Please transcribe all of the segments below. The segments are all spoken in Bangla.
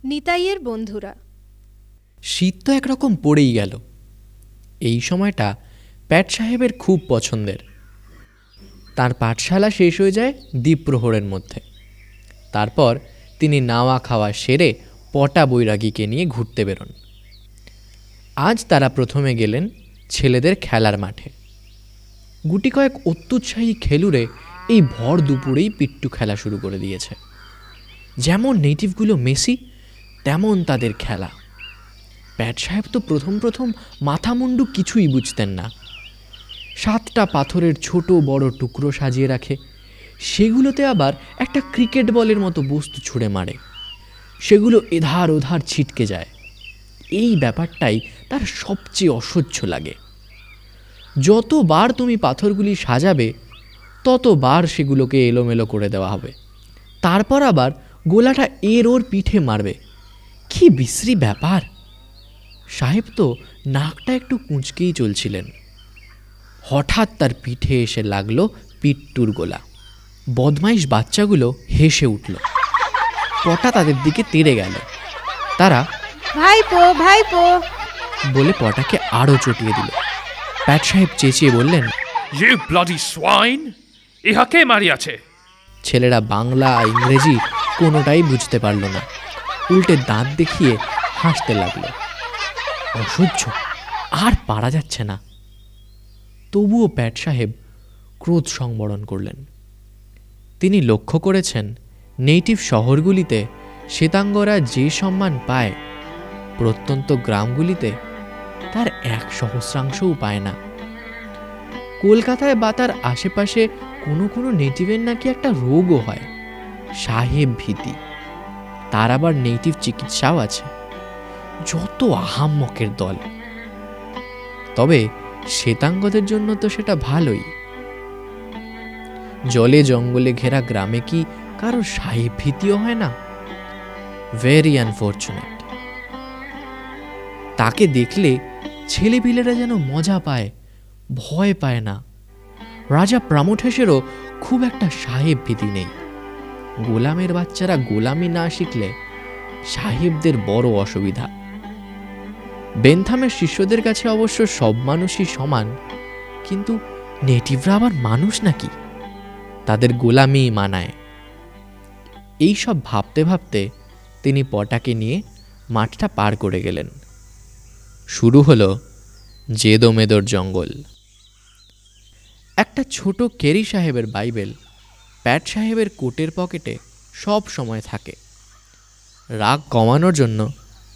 নিতাইয়ের বন্ধুরা। শীত তো একরকম পড়েই গেল। এই সময়টা প্যাট সাহেবের খুব পছন্দের। তার পাঠশালা শেষ হয়ে যায় দ্বীপ্রহরের মধ্যে। তারপর তিনি নাওয়া খাওয়া সেরে পটা বৈরাগীকে নিয়ে ঘুরতে বেরোন। আজ তারা প্রথমে গেলেন ছেলেদের খেলার মাঠে। গুটি কয়েক অত্যুৎসাহী খেলুড়ে এই ভর দুপুরেই পিট্টু খেলা শুরু করে দিয়েছে। যেমন নেটিভগুলো মেসি, তেমন তাদের খেলা। প্যাট সাহেব তো প্রথম মাথামুন্ডু কিছুই বুঝতেন না। 7টা পাথরের ছোট বড় টুকরো সাজিয়ে রাখে, সেগুলোতে আবার একটা ক্রিকেট বলের মতো বস্তু ছুঁড়ে মারে। সেগুলো এধার ওধার ছিটকে যায়। এই ব্যাপারটাই তার সবচেয়ে অসহ্য লাগে। যতবার তুমি পাথরগুলি সাজাবে ততবার সেগুলোকে এলোমেলো করে দেওয়া হবে, তারপর আবার গোলাটা ওর পিঠে মারবে। কি বিশ্রী ব্যাপার! সাহেব তো নাকটা একটু কুঁচকেই চলছিলেন। হঠাৎ তার পিঠে এসে লাগলো পিট্টুর গোলা। বদমাইশ বাচ্চাগুলো হেসে উঠল। পটা তাদের দিকে তেড়ে গেল। তারা ভাইপো ভাইপো বলে পটাকে আরো চটিয়ে দিল। প্যাট সাহেব চেঁচিয়ে বললেন, You bloody swine! ইহা কে মারিয়াছে? ছেলেরা বাংলা ইংরেজি কোনোটাই বুঝতে পারল না। উল্টে দাঁত দেখিয়ে হাসতে লাগলো। অসহ্য, আর পারা যাচ্ছে না। তবুও প্যাট সাহেব ক্রোধ সংবরণ করলেন। তিনি লক্ষ্য করেছেন নেটিভ শহরগুলিতে শ্বেতাঙ্গরা যে সম্মান পায়, প্রত্যন্ত গ্রামগুলিতে তার 1/100ও পায় না। কলকাতায় বা তার আশেপাশে কোনো নেটিভের নাকি একটা রোগও হয়, সাহেব ভীতি। তার আবার নেটিভ চিকিৎসাও আছে। যত আহাম্মকের দল! তবে শ্বেতাঙ্গদের জন্য তো সেটা ভালোই। জলে জঙ্গলে ঘেরা গ্রামে কি কারো সাহেব ভীতিও হয় না? Very unfortunate. তাকে দেখলে ছেলেপিলেরা যেন মজা পায়, ভয় পায় না। রাজা প্রামোঠেসেরও খুব একটা সাহেব ভীতি নেই। গোলামের বাচ্চারা গোলামি না শিখলে সাহেবদের বড় অসুবিধা। বেনথামের শিষ্যদের কাছে অবশ্য সব মানুষই সমান, কিন্তু নেটিভরা আবার মানুষ নাকি? তাদের গোলামি মানায়। এই সব ভাবতে ভাবতে তিনি পটাকে নিয়ে মাঠটা পার করে গেলেন। শুরু হলো জেদোমেদোর জঙ্গল। একটা ছোট কেরি সাহেবের বাইবেল প্যাট সাহেবের কোটের পকেটে সব সময় থাকে। রাগ কমানোর জন্য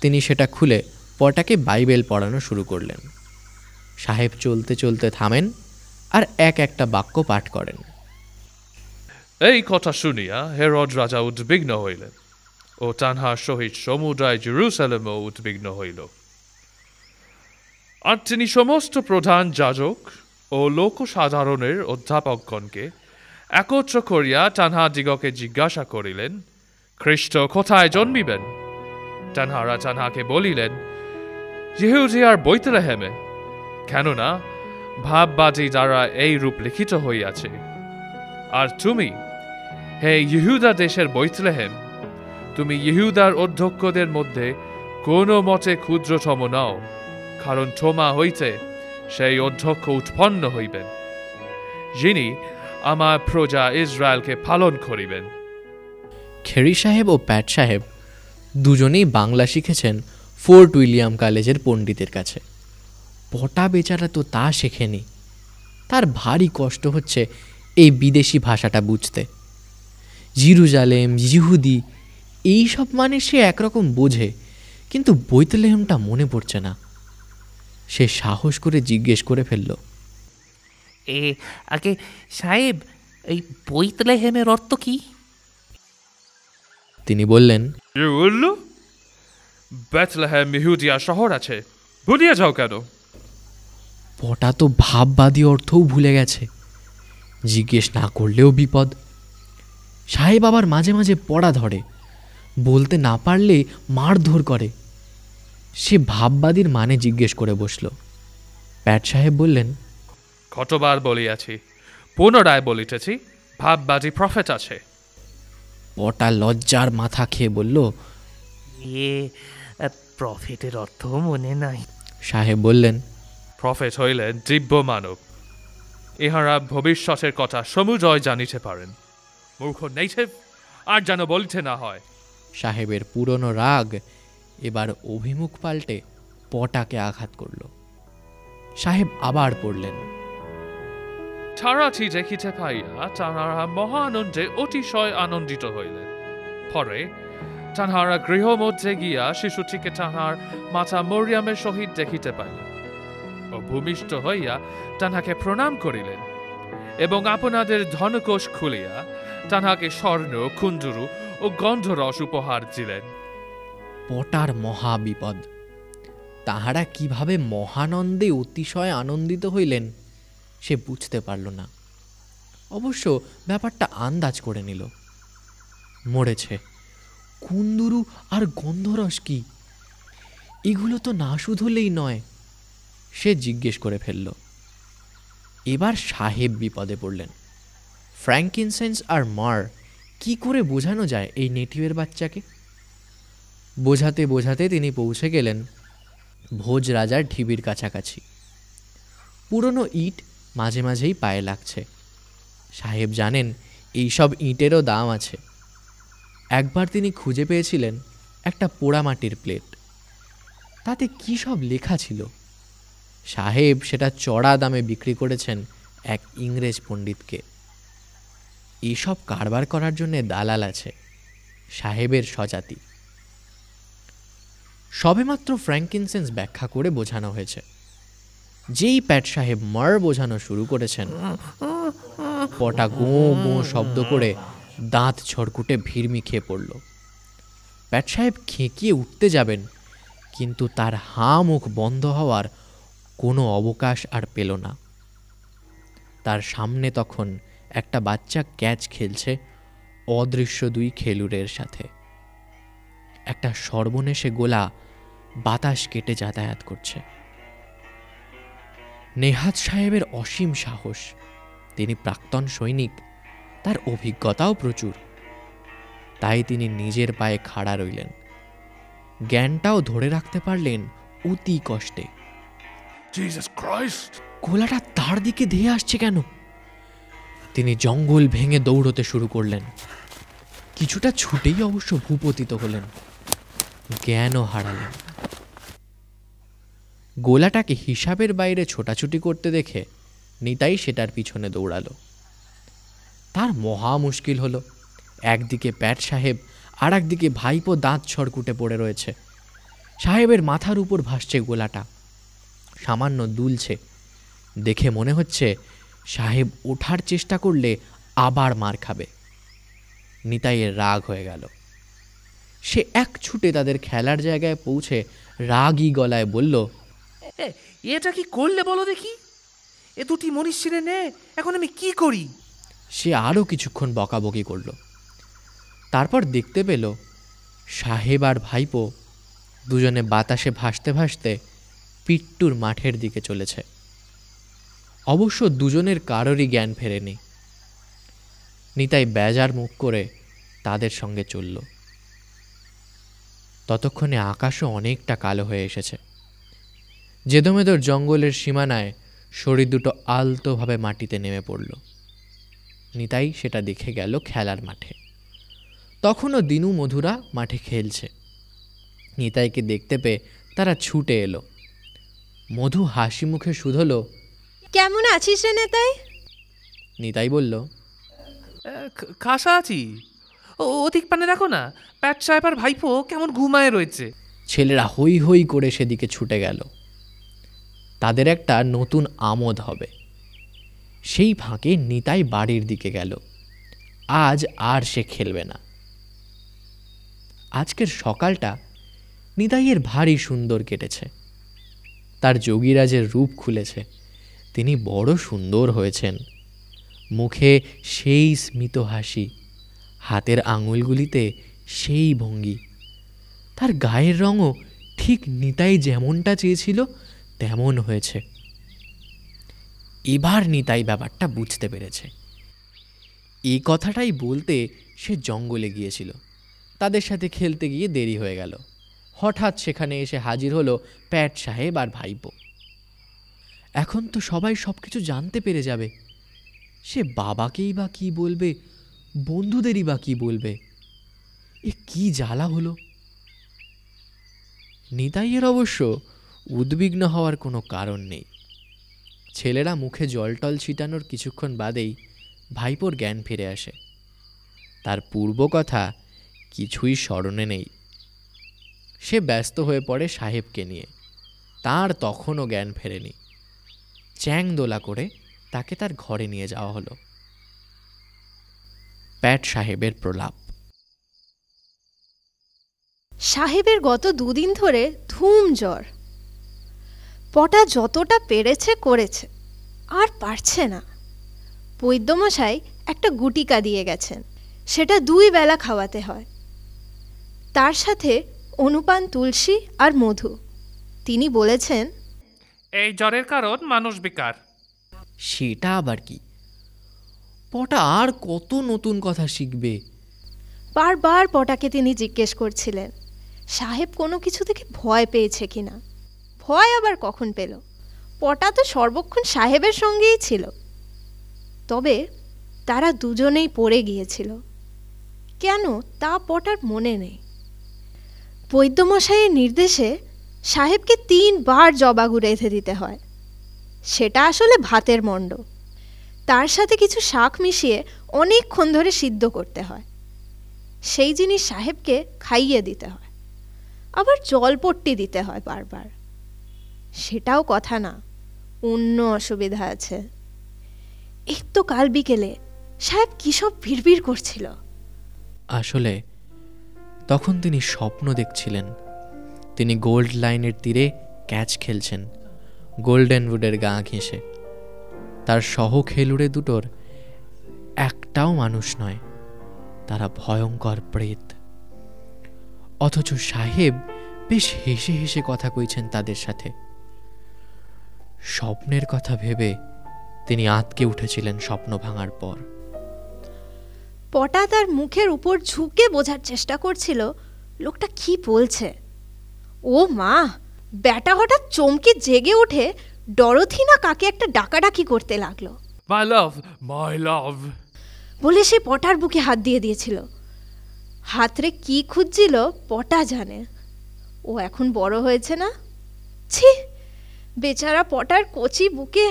তিনি সেটা খুলে পটাকে বাইবেল পড়ানো শুরু করলেন। সাহেব চলতে চলতে থামেন আর একটা বাক্য পাঠ করেন। এই কথা শুনিয়া হেরোদ রাজা উদ্বিগ্ন হইলেন, ও তানহার সহিত সমুদ্রায় জেরুসালেমও উদ্বিগ্ন হইল। আর তিনি সমস্ত প্রধান যাজক ও লোকসাধারণের অধ্যাপকগণকে একত্র করিয়া তানহাদিগকে জিজ্ঞাসা করিলেন, খ্রিস্ট কোথায় জন্মিবেন? তানহারা তানহাকে বলিলেন, ইহুদিয়ার বৈতলেহেমে, কেননা ভাববাদী দ্বারা এই রূপ লিখিত হইয়াছে। আর তুমি, হে ইহুদা দেশের বৈতলেহেম, তুমি ইহুদার অধ্যক্ষদের মধ্যে কোনো মতে ক্ষুদ্রতম নাও, কারণ তোমা হইতে সেই অধ্যক্ষ উৎপন্ন হইবেন, যিনি আমার প্রজা ইসরায়েলকে পালন করিবেন। খেরি সাহেব ও প্যাট সাহেব দুজনেই বাংলা শিখেছেন ফোর্ট উইলিয়াম কলেজের পণ্ডিতের কাছে। পটা বেচারা তো তা শেখেনি। তার ভারী কষ্ট হচ্ছে এই বিদেশি ভাষাটা বুঝতে। জেরুজালেম, ইহুদি, এই সব মানে সে একরকম বোঝে, কিন্তু বৈতলেহেমটা মনে পড়ছে না। সে সাহস করে জিজ্ঞেস করে ফেলল, আগে সাহেব, এই বৈতলেহেমের অর্থ কি? তিনি বললেন, বেথলেহেম ইহুদিয়া শহর আছে, ভুলিয়া যাও কেন? পটা তো ভাববাদী অর্থও ভুলে গেছে। জিজ্ঞেস না করলেও বিপদ। সাহেব আবার মাঝে মাঝে পড়া ধরে, বলতে না পারলে মারধর করে। সে ভাববাদীর মানে জিজ্ঞেস করে বসল। প্যাট সাহেব বললেন, কতবার বলিয়াছি, পুনরায় বলিতেছি, ভাববাদী প্রফেট আছে। পটা লজ্জার মাথা খেয়ে বলল, এ প্রফেটের অর্থ মনে নাই। সাহেব বললেন, প্রফেট হইলেন দিব্য মানব, ইহারা ভবিষ্যতের কথা সমুদয় জানিতে পারেন। মূর্খ নেটিভ আর যেন বলিতে না হয়। সাহেবের পুরনো রাগ এবার অভিমুখ পাল্টে পটাকে আঘাত করল। সাহেব আবার পড়লেন, তারাটি দেখিতে পাইয়া তাহারা মহানন্দে অতিশয় আনন্দিত হইলেন। পরে তাহারা গৃহমধ্যে গিয়া শিশুটিকে তাহার মাতা মরিয়ামের সহিত দেখিতে পাইলেন ও ভূমিষ্ঠ হইয়া তাহাকে প্রণাম করিলেন এবং আপনাদের ধনকোষ খুলিয়া তাহাকে স্বর্ণ, কুণ্ডুরু ও গন্ধরস উপহার দিলেন। পটার মহা বিপদ। তাহারা কিভাবে মহানন্দে অতিশয় আনন্দিত হইলেন সে বুঝতে পারল না। অবশ্য ব্যাপারটা আন্দাজ করে নিল। মরেছে, কুন্দুরু আর গন্ধরস কি? এগুলো তো না শুধুলেই নয়। সে জিজ্ঞেস করে ফেলল। এবার সাহেব বিপদে পড়লেন। ফ্র্যাঙ্কিনসেন্স আর মার কি করে বোঝানো যায় এই নেটিভের বাচ্চাকে? বোঝাতে বোঝাতে তিনি পৌঁছে গেলেন ভোজ রাজার ঢিবির কাছাকাছি। পুরনো ইট মাঝে মাঝেই পায়ে লাগছে। সাহেব জানেন এইসব ইটেরও দাম আছে। একবার তিনি খুঁজে পেয়েছিলেন একটা পোড়ামাটির প্লেট। তাতে কী সব লেখা ছিল। সাহেব সেটা চড়া দামে বিক্রি করেছেন এক ইংরেজ পণ্ডিতকে। এইসব কারবার করার জন্যে দালাল আছে, সাহেবের স্বজাতি। সবেমাত্র ফ্র্যাঙ্কিনসেন্স ব্যাখ্যা করে বোঝানো হয়েছে। যেই প্যাট সাহেব মার বোঝানো শুরু করেছেন, পটা গোঁ গোঁ শব্দ করে দাঁত ছড়কুটে ভিড়মি খেয়ে পড়ল। প্যাট সাহেব খেঁকিয়ে উঠতে যাবেন, কিন্তু তার হাঁ মুখ বন্ধ হওয়ার কোনো অবকাশ আর পেল না। তার সামনে তখন একটা বাচ্চা ক্যাচ খেলছে অদৃশ্য দুই খেলুড়ের সাথে। একটা সর্বনেশে গোলা বাতাস কেটে যাতায়াত করছে। নেহাত সাহেবের অসীম সাহস। তিনি প্রাক্তন সৈনিক, তার অভিজ্ঞতাও প্রচুর। তাই তিনি নিজের পায়ে খাড়া রইলেন। জ্ঞানটাও ধরে রাখতে পারলেন অতি কষ্টে। Jesus Christ! গোলাটা তার দিকে ধেয়ে আসছে কেন? তিনি জঙ্গল ভেঙে দৌড়তে শুরু করলেন। কিছুটা ছুটেই অবশ্য ভূপতিত হলেন, জ্ঞানও হারালেন। গোলাটাকে হিসাবের বাইরে ছোটাছুটি করতে দেখে নিতাই সেটার পিছনে দৌড়ালো। তার মহা মুশকিল হলো। একদিকে প্যাট সাহেব, আর একদিকে ভাইপো দাঁত ছড়কুটে পড়ে রয়েছে। সাহেবের মাথার উপর ভাসছে গোলাটা, সামান্য দুলছে। দেখে মনে হচ্ছে সাহেব ওঠার চেষ্টা করলে আবার মার খাবে। নিতাইয়ের রাগ হয়ে গেল। সে এক ছুটে তাদের খেলার জায়গায় পৌঁছে রাগী গলায় বলল, এটা কি করলে বলো দেখি? এ দুটি মনীষীরে নে, এখন আমি কি করি? সে আরও কিছুক্ষণ বকাবকি করল। তারপর দেখতে পেল সাহেব আর ভাইপো দুজনে বাতাসে ভাসতে ভাসতে পিট্টুর মাঠের দিকে চলেছে। অবশ্য দুজনের কারোরই জ্ঞান ফেরেনি। নিতাই বেজার মুখ করে তাদের সঙ্গে চলল। ততক্ষণে আকাশও অনেকটা কালো হয়ে এসেছে। জেদোমেদোর জঙ্গলের সীমানায় শরীর দুটো আলতোভাবে মাটিতে নেমে পড়ল। নিতাই সেটা দেখে গেল খেলার মাঠে। তখনও দিনু মধুরা মাঠে খেলছে। নিতাইকে দেখতে পেয়ে তারা ছুটে এলো। মধু হাসি মুখে শুধল, কেমন আছিস রে নেতাই? নিতাই বলল, খাসা আছি। অধিক পানে রাখো না, প্যাট সাহেব আর ভাইপো কেমন ঘুমায় রয়েছে। ছেলেরা হই হই করে সেদিকে ছুটে গেল। তাদের একটা নতুন আমোদ হবে। সেই ফাঁকে নিতাই বাড়ির দিকে গেল। আজ আর সে খেলবে না। আজকের সকালটা নিতাইয়ের ভারী সুন্দর কেটেছে। তার যোগীরাজের রূপ খুলেছে। তিনি বড় সুন্দর হয়েছেন। মুখে সেই স্মিত হাসি, হাতের আঙুলগুলিতে সেই ভঙ্গি। তার গায়ের রঙও ঠিক নিতাই যেমনটা চেয়েছিল তেমন হয়েছে। এবার নিতাই ব্যাপারটা বুঝতে পেরেছে। এই কথাটাই বলতে সে জঙ্গলে গিয়েছিল। তাদের সাথে খেলতে গিয়ে দেরি হয়ে গেল। হঠাৎ সেখানে এসে হাজির হলো প্যাট সাহেব আর ভাইপো। এখন তো সবাই সব কিছু জানতে পেরে যাবে। সে বাবাকেই বা কি বলবে, বন্ধুদেরই বা কি বলবে। এ কি জ্বালা হলো। নিতাইয়ের অবশ্য উদ্বিগ্ন হওয়ার কোনো কারণ নেই। ছেলেরা মুখে জল টল ছিটানোর কিছুক্ষণ বাদেই ভাইপোর জ্ঞান ফিরে আসে। তার পূর্ব কথা কিছুই স্মরণে নেই। সে ব্যস্ত হয়ে পড়ে সাহেবকে নিয়ে। তার তখনও জ্ঞান ফেরেনি। চ্যাং দোলা করে তাকে তার ঘরে নিয়ে যাওয়া হলো। প্যাট সাহেবের প্রলাপ। সাহেবের গত দুদিন ধরে ধুম জ্বর। পটা যতটা পেরেছে করেছে, আর পারছে না। বৈদ্যমশাই একটা গুটিকা দিয়ে গেছেন, সেটা 2 বেলা খাওয়াতে হয়। তার সাথে অনুপান তুলসী আর মধু। তিনি বলেছেন, এই জ্বরের কারণ মানুষ বিকার। সেটা আবার কি? পটা আর কত নতুন কথা শিখবে। বারবার পটাকে তিনি জিজ্ঞেস করছিলেন সাহেব কোনো কিছু থেকে ভয় পেয়েছে কিনা। ভয় আবার কখন পেল? পটা তো সর্বক্ষণ সাহেবের সঙ্গেই ছিল। তবে তারা দুজনেই পড়ে গিয়েছিল কেন তা পটার মনে নেই। বৈদ্যমশাইয়ের নির্দেশে সাহেবকে 3 বার জবাগু রেঁধে দিতে হয়। সেটা আসলে ভাতের মণ্ড। তার সাথে কিছু শাক মিশিয়ে অনেকক্ষণ ধরে সিদ্ধ করতে হয়। সেই জিনিস সাহেবকে খাইয়ে দিতে হয়। আবার জলপট্টি দিতে হয় বারবার। সেটাও কথা না, অন্য অসুবিধা আছে। এই তো কাল বিকেলে সাহেব কী সব ভিড় করছিল। আসলে তখন তিনি স্বপ্ন দেখছিলেন। তিনি গোল্ড লাইনের তীরে ক্যাচ খেলছেন, গোল্ডেন উডের গা ঘেঁষে। তার সহ খেলুড়ে দুটোর একটাও মানুষ নয়, তারা ভয়ঙ্কর প্রেত। অথচ সাহেব বেশ হেসে হেসে কথা কইছেন তাদের সাথে। স্বপ্নের কথা ভেবে তিনি আঁতকে উঠেছিলেন স্বপ্ন ভাঙার পর। পটা তার মুখের উপর ঝুঁকে বোঝার চেষ্টা করছিল লোকটা কি বলছে। ও মা! ব্যাটা হঠাৎ চমকে জেগে উঠে ডরোথি না কাকে একটা ডাকাডাকি করতে লাগলো। মাই লাভ, মাই লাভ বলে সে পটার বুকে হাত দিয়ে দিয়েছিল। হাতরে কি খুঁজছিল পটা জানে। ও এখন বড় হয়েছে না? ছি, বেচারা পটার কচি বুকে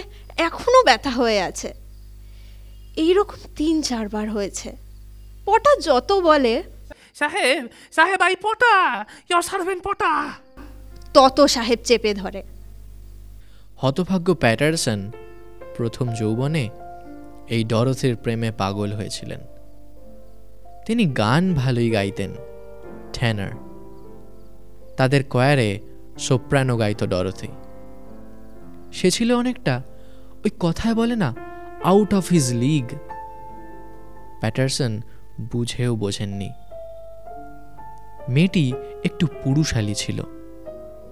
এখনো ব্যথা হয়ে আছে। এইরকম 3-4 বার হয়েছে। পটা যত বলে, সাহেব, সাহেব, আই পটা, ইয়োর সার্ভেন্ট পটা, তত সাহেব চেপে ধরে। হতভাগ্য প্যাটারসন প্রথম যৌবনে এই ডরোথির প্রেমে পাগল হয়েছিলেন। তিনি গান ভালোই গাইতেন, টেনার। তাদের কয়ারে সোপ্রানো গাইত ডরোথি। সে ছিল অনেকটা ওই কথায় বলে না, out of his league. Patterson বুঝেও বোঝেননি। মেয়েটি একটু পুরুষালী ছিল,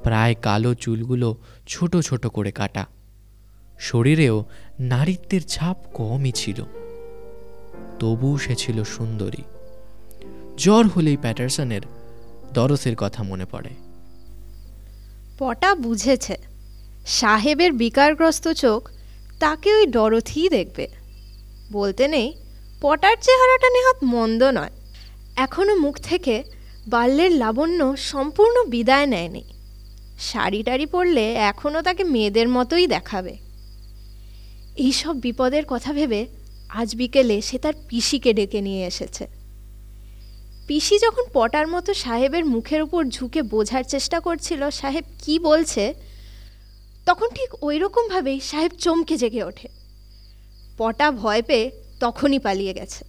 প্রায় কালো চুলগুলো ছোট ছোট করে কাটা। শরীরেও নারীত্বের ছাপ কমই ছিল, তবু সে ছিল সুন্দরী। জ্বর হলেই প্যাটারসনের ডরোথির কথা মনে পড়ে। পটা বুঝেছে সাহেবের বিকারগ্রস্ত চোখ তাকে ওই ডরোথিই দেখবে। বলতে নেই, পটার চেহারাটা নেহাত মন্দ নয়। এখনো মুখ থেকে বাল্যের লাবণ্য সম্পূর্ণ বিদায় নেয়নি। শাড়ি টাড়ি পরলে এখনও তাকে মেয়েদের মতোই দেখাবে। এইসব বিপদের কথা ভেবে আজ বিকেলে সে তার পিসিকে ডেকে নিয়ে এসেছে। পিসি যখন পটার মতো সাহেবের মুখের উপর ঝুঁকে বোঝার চেষ্টা করছিল সাহেব কি বলছে, তখন ঠিক ওই রকমভাবেই সাহেব চমকে জেগে ওঠে। পটা ভয় পেয়ে তখনই পালিয়ে গেছে।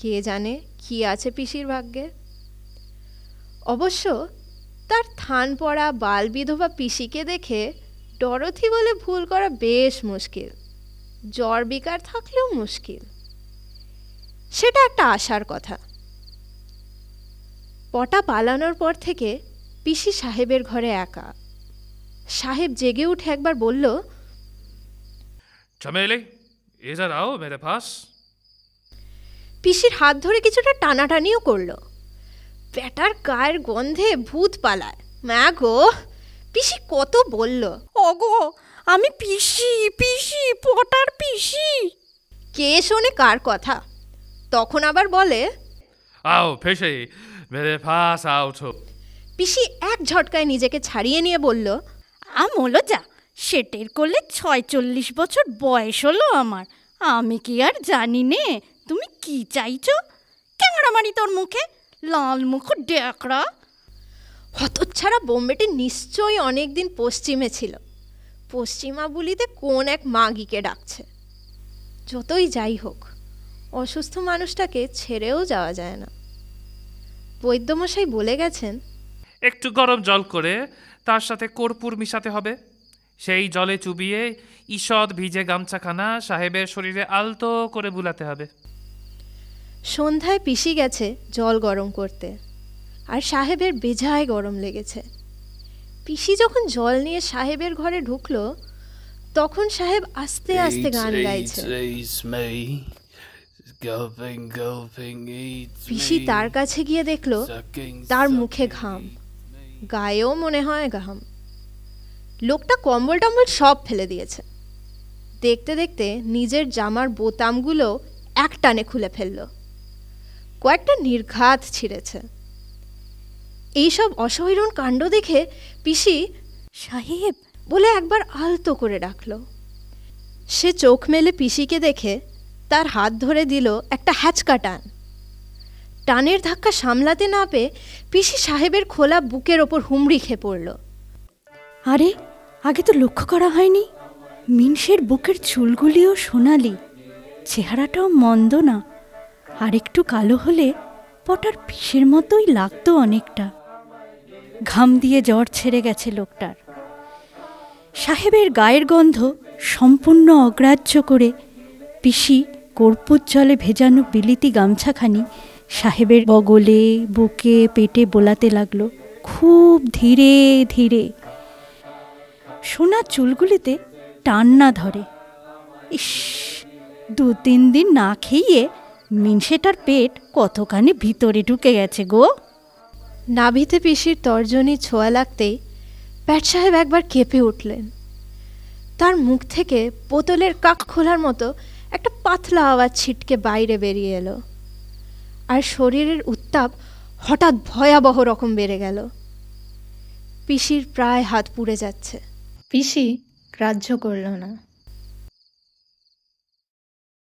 কে জানে কি আছে পিসির ভাগ্যে। অবশ্য তার থান পড়া বাল বিধবা পিসিকে দেখে ডরোথি বলে ভুল করা বেশ মুশকিল। জ্বর বিকার থাকলেও মুশকিল। সেটা একটা আশার কথা। পটা পালানোর পর থেকে পিসি সাহেবের ঘরে একা। সাহেব জেগে উঠে একবার বলল, चमेली, इधर आओ मेरे पास। পিসির হাত ধরে কিছুটা টানাটানিও করল। ব্যাটার গায়ের গন্ধে ভূত পালায়। মা গো, পিসি কত বলল। ওগো, আমি পিসি, পিসি, পটার পিসি। কে শোনে কার কথা? তখন আবার বলে, आओ पिसी, मेरे पास आओ तो। পিসি এক ঝটকায় নিজেকে ছাড়িয়ে নিয়ে বলল, আমলো যা, সেটের করলে 46 বছর বয়স হলো আমার। আমি কি আর জানি নে তুমি কি চাইছো? ক্যাংড়া মারি তোর মুখে, লাল মুখ ডেকড়া। হতচ্ছাড়া বোম্বেটি নিশ্চয়ই অনেকদিন পশ্চিমে ছিল। পশ্চিমা বলিতে কোন এক মাগিকে ডাকছে। যতই যাই হোক, অসুস্থ মানুষটাকে ছেড়েও যাওয়া যায় না। বৈদ্যমশাই বলে গেছেন, একটু গরম জল করে তার সাথে কর্পূর মিশাতে হবে। সেই জলে চুবিয়ে ঈষৎ ভিজে গামছাখানা সাহেবের শরীরে আলতো করে বুলাতে হবে। সন্ধ্যায় পিসি গেছে জল গরম করতে, আর সাহেবের বেজায় গরম লেগেছে। পিসি যখন জল নিয়ে সাহেবের ঘরে ঢুকলো, তখন সাহেব আস্তে আস্তে গান গাইছে। পিসি তার কাছে গিয়ে দেখলো তার মুখে ঘাম, গায়েও মনে হয় ঘাম। লোকটা কম্বল টম্বল সব ফেলে দিয়েছে। দেখতে দেখতে নিজের জামার বোতামগুলো এক টানে খুলে ফেলল, কয়েকটা নির্ঘাত ছিঁড়েছে। এইসব অসহনীয় কাণ্ড দেখে পিসি সাহেব বলে একবার আলতো করে ডাকলো। সে চোখ মেলে পিসিকে দেখে তার হাত ধরে দিল একটা হ্যাচকা টান। টানের ধাক্কা সামলাতে না পেয়ে পিসি সাহেবের খোলা বুকের ওপর হুমড়ি খেয়ে পড়ল। আরে, আগে তো লক্ষ্য করা হয়নি। মিনসের বুকের চুলগুলিও সোনালি, চেহারাটাও মন্দ না। আর একটু কালো হলে পটার পিসের মতোই লাগতো অনেকটা। ঘাম দিয়ে জ্বর ছেড়ে গেছে লোকটার। সাহেবের গায়ের গন্ধ সম্পূর্ণ অগ্রাহ্য করে পিসি কর্পূর জলে ভেজানো বিলিতি গামছাখানি সাহেবের বগলে, বুকে, পেটে বোলাতে লাগলো, খুব ধীরে ধীরে। সোনার চুলগুলিতে টান না ধরে। ইস, 2-3 দিন না খেয়ে মিনসেটার পেট কতখানি ভিতরে ঢুকে গেছে গো। নাভিতে পিসির তর্জনী ছোঁয়া লাগতেই প্যাট সাহেব একবার কেঁপে উঠলেন। তার মুখ থেকে বোতলের কাক খোলার মতো একটা পাতলা আওয়াজ ছিটকে বাইরে বেরিয়ে এলো, আর শরীরের উত্তাপ হঠাৎ ভয়াবহ রকম বেড়ে গেল। পিসির প্রায় হাত পুড়ে যাচ্ছে। পিসি গ্রাহ্য করল না।